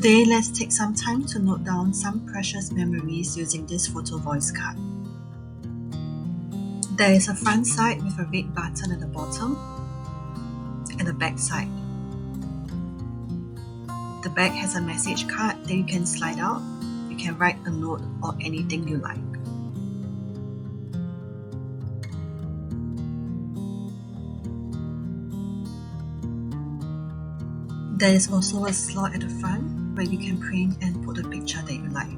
Today, let's take some time to note down some precious memories using this photo voice card. There is a front side with a red button at the bottom and a back side. The back has a message card that you can slide out. You can write a note or anything you like. There is also a slot at the front where you can print and put a picture that you like.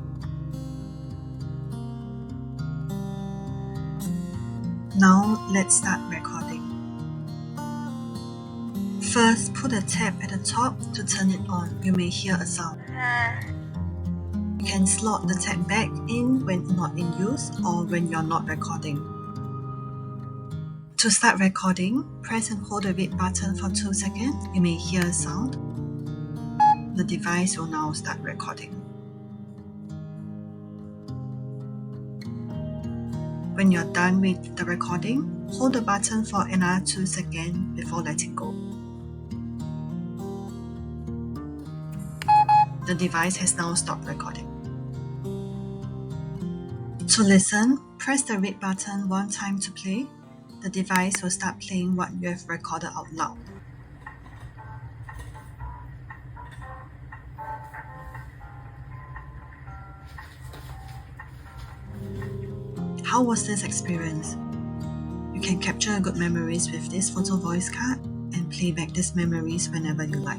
Now let's start recording. First, put a tab at the top to turn it on. You may hear a sound. You can slot the tab back in when not in use or when you're not recording. To start recording, press and hold the red button for 2 seconds. You may hear a sound. The device will now start recording. When you're done with the recording, hold the button for another 2 seconds before letting go. The device has now stopped recording. To listen, press the red button 1 time to play. The device will start playing what you have recorded out loud. How was this experience? You can capture good memories with this photo voice card and play back these memories whenever you like.